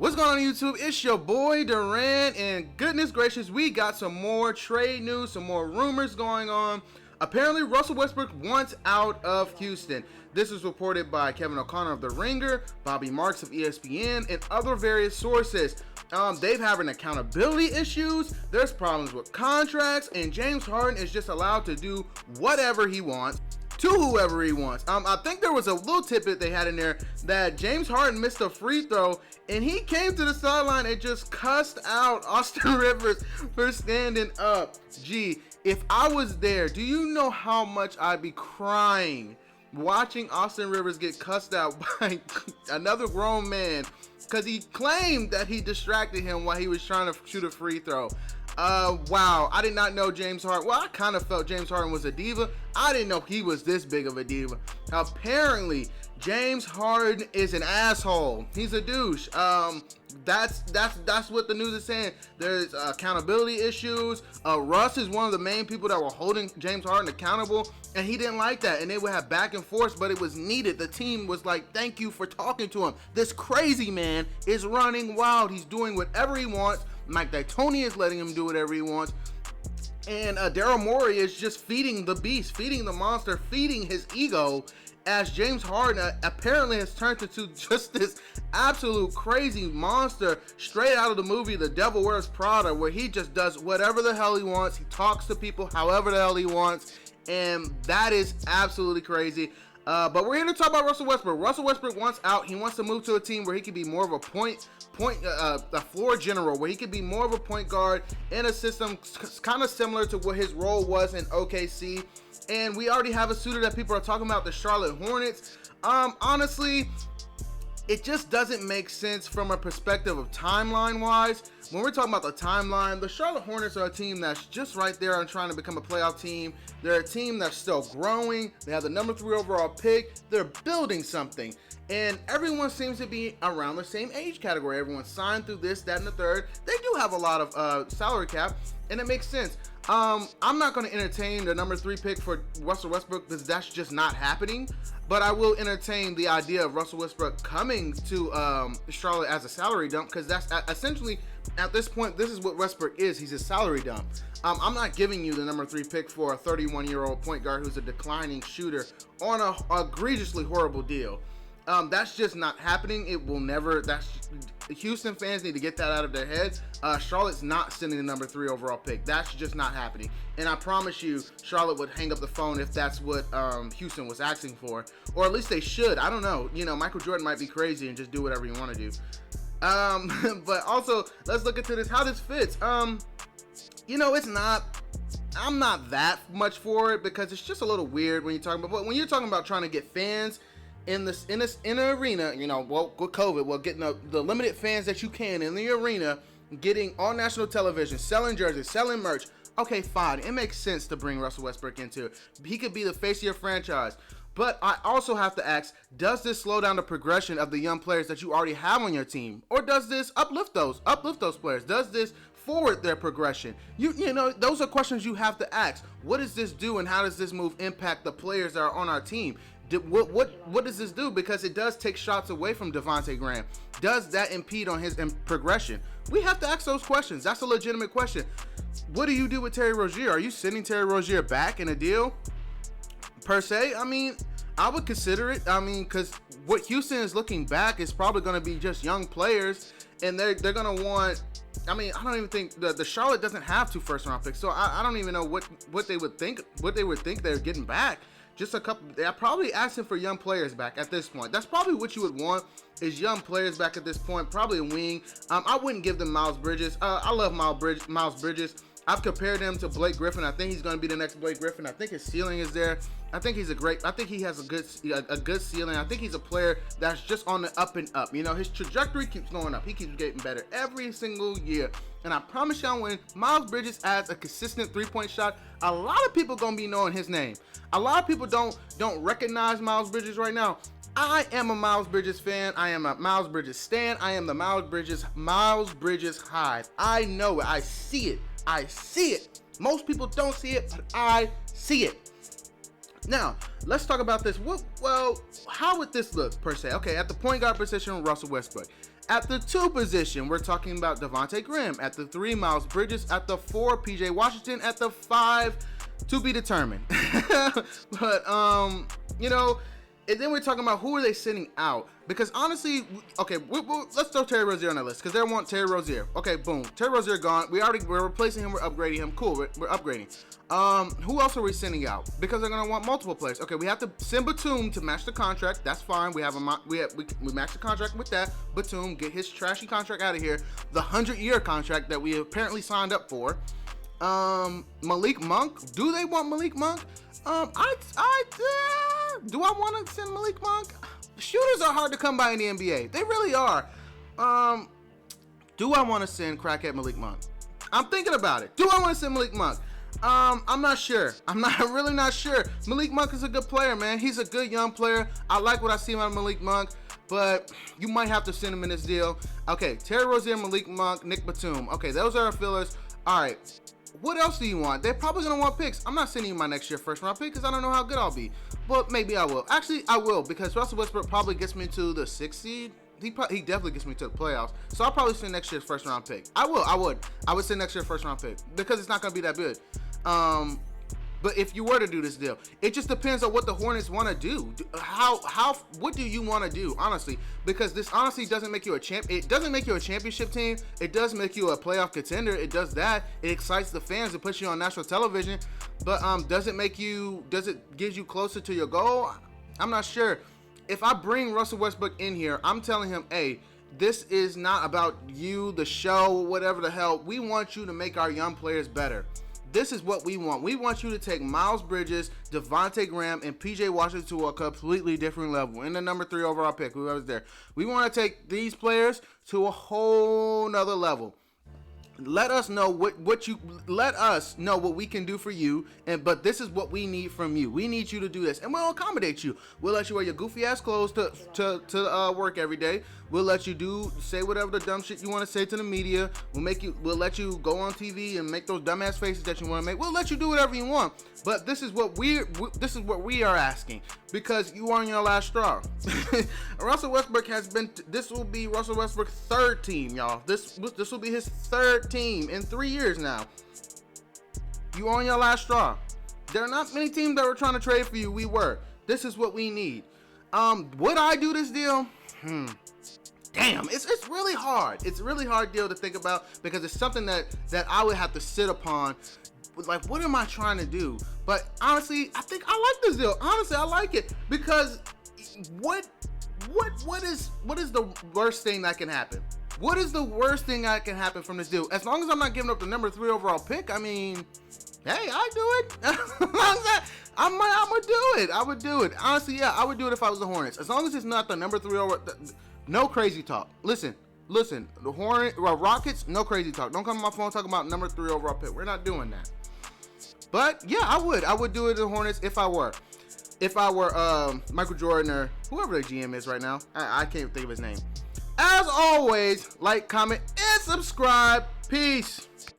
What's going on YouTube? It's your boy Duran, and goodness gracious, we got some more trade news, some more rumors going on. Apparently, Russell Westbrook wants out of Houston. This is reported by Kevin O'Connor of The Ringer, Bobby Marks of ESPN, and other various sources. They've having accountability issues, there's problems with contracts, and James Harden is just allowed to do whatever he wants to whoever he wants. I think there was a little tidbit they had in there that James Harden missed a free throw and he came to the sideline and just cussed out Austin Rivers for standing up. Gee, if I was there, do you know how much I'd be crying watching Austin Rivers get cussed out by another grown man because he claimed that he distracted him while he was trying to shoot a free throw. Wow, I did not know James Harden. Well, I kind of felt James Harden was a diva. I didn't know he was this big of a diva. Apparently, James Harden is an asshole. He's a douche. That's what the news is saying. There's accountability issues. Russ is one of the main people that were holding James Harden accountable, and he didn't like that. And they would have back and forth, but it was needed. The team was like, "Thank you for talking to him. This crazy man is running wild. He's doing whatever he wants. Mike D'Antoni is letting him do whatever he wants." And Daryl Morey is just feeding the beast, feeding the monster, feeding his ego, as James Harden apparently has turned into just this absolute crazy monster straight out of the movie The Devil Wears Prada, where he just does whatever the hell he wants. He talks to people however the hell he wants, and that is absolutely crazy. But we're here to talk about Russell Westbrook. Russell Westbrook wants out. He wants to move to a team where he can be more of a floor general, where he could be more of a point guard in a system kind of similar to what his role was in OKC. And we already have a suitor that people are talking about, the Charlotte Hornets. Honestly, it just doesn't make sense from a perspective of timeline-wise. When we're talking about the timeline, the Charlotte Hornets are a team that's just right there on trying to become a playoff team. They're a team that's still growing. They have the number 3 overall pick. They're building something. And everyone seems to be around the same age category. Everyone signed through this, that, and the third. They do have a lot of salary cap, and it makes sense. I'm not going to entertain the number 3 pick for Russell Westbrook because that's just not happening. But I will entertain the idea of Russell Westbrook coming to Charlotte as a salary dump, because that's essentially, at this point, this is what Westbrook is. He's a salary dump. I'm not giving you the number 3 pick for a 31-year-old point guard who's a declining shooter on a egregiously horrible deal. That's just not happening. It will never. Houston fans need to get that out of their heads. Charlotte's not sending the number 3 overall pick. That's just not happening. And I promise you, Charlotte would hang up the phone if that's what Houston was asking for, or at least they should. I don't know. You know, Michael Jordan might be crazy and just do whatever you want to do. But also, let's look into this. How this fits. You know, it's not. I'm not that much for it because it's just a little weird when you're talking about. But when you're talking about trying to get fans in an arena, you know, well, with COVID, well, getting the limited fans that you can in the arena, getting on national television, selling jerseys, selling merch. Okay, fine. It makes sense to bring Russell Westbrook into it. He could be the face of your franchise. But I also have to ask, does this slow down the progression of the young players that you already have on your team? Or does this uplift those players? Does this forward their progression? You know, those are questions you have to ask. What does this do, and how does this move impact the players that are on our team? What does this do? Because it does take shots away from Devontae Graham. Does that impede on his progression? We have to ask those questions. That's a legitimate question. What do you do with Terry Rozier? Are you sending Terry Rozier back in a deal? Per se, I mean, I would consider it. I mean, because what Houston is looking back is probably going to be just young players, and they're going to want. I mean, I don't even think the Charlotte doesn't have 2 first-round picks, so I don't even know what they would think they're getting back. Just a couple. They're probably asking for young players back at this point. That's probably what you would want, is young players back at this point. Probably a wing. I wouldn't give them Miles Bridges. I love Miles Bridges. I've compared him to Blake Griffin. I think he's going to be the next Blake Griffin. I think his ceiling is there. I think he has a good ceiling. I think he's a player that's just on the up and up. You know, his trajectory keeps going up. He keeps getting better every single year. And I promise y'all, when Miles Bridges adds a consistent 3-point shot, a lot of people going to be knowing his name. A lot of people don't recognize Miles Bridges right now. I am a Miles Bridges fan. I am a Miles Bridges stan. I am the Miles Bridges hive. I know it. I see it. Most people don't see it, but I see it. Now, let's talk about this. Well, how would this look per se? Okay, at the point guard position, Russell Westbrook. At the 2 position, we're talking about Devontae Graham. At the 3, Miles Bridges. At the 4, PJ Washington. At the 5, to be determined. But, and then we're talking about who are they sending out. Because honestly, okay, let's throw Terry Rozier on that list because they want Terry Rozier. Okay, boom. Terry Rozier gone. We're replacing him. We're upgrading him. Cool. We're upgrading. Who else are we sending out? Because they're gonna want multiple players. Okay, we have to send Batum to match the contract. That's fine. We match the contract with that. Batum, get his trashy contract out of here. The 100-year contract that we apparently signed up for. Malik Monk. Do they want Malik Monk? Do I want to send Malik Monk? Shooters are hard to come by in the NBA. They really are. Do I want to send crackhead Malik Monk? I'm thinking about it. Do I want to send Malik Monk? I'm not sure. I'm really not sure. Malik Monk is a good player, man. He's a good young player. I like what I see out of Malik Monk, but you might have to send him in this deal. Okay, Terry Rozier, Malik Monk, Nick Batum. Okay, those are our fillers. All right. What else do you want? They're probably going to want picks. I'm not sending you my next year first round pick because I don't know how good I'll be. But maybe I will. Actually, I will because Russell Westbrook probably gets me to the 6th seed. He definitely gets me to the playoffs. So I'll probably send next year's first round pick. I would send next year's first round pick because it's not going to be that good. But if you were to do this deal, it just depends on what the Hornets want to do. What do you want to do, honestly? Because this honestly doesn't make you a champ. It doesn't make you a championship team. It does make you a playoff contender. It does that. It excites the fans. It puts you on national television. But does it get you closer to your goal? I'm not sure. If I bring Russell Westbrook in here, I'm telling him, hey, this is not about you, the show, whatever the hell. We want you to make our young players better. This is what we want. We want you to take Miles Bridges, Devontae Graham, and PJ Washington to a completely different level. In the number 3 overall pick, whoever's there. We want to take these players to a whole nother level. Let us know what we can do for you, but this is what we need from you. We need you to do this, and we'll accommodate you. We'll let you wear your goofy ass clothes to work every day. We'll let you say whatever the dumb shit you want to say to the media. We'll let you go on TV and make those dumbass faces that you want to make. We'll let you do whatever you want. But this is what we are asking because you are on your last straw. Russell Westbrook this will be Russell Westbrook's 3rd team, y'all. This will be his 3rd team in 3 years now. You on your last straw. There are not many teams that were trying to trade for you. We were. This is what we need. Would I do this deal? Damn, it's really hard. It's a really hard deal to think about because it's something that I would have to sit upon. Like, what am I trying to do? But honestly, I think I like this deal. Honestly, I like it because what is the worst thing that can happen? What is the worst thing that can happen from this deal? As long as I'm not giving up the number 3 overall pick, I mean, hey, I do it. I'm gonna do it. I would do it. Honestly, yeah, I would do it if I was the Hornets. As long as it's not the number 3 overall. No crazy talk. Listen. The Rockets, no crazy talk. Don't come on my phone talking about number 3 overall pick. We're not doing that. But yeah, I would do it to the Hornets if I were Michael Jordan or whoever the GM is right now. I can't think of his name. As always, like, comment, and subscribe. Peace.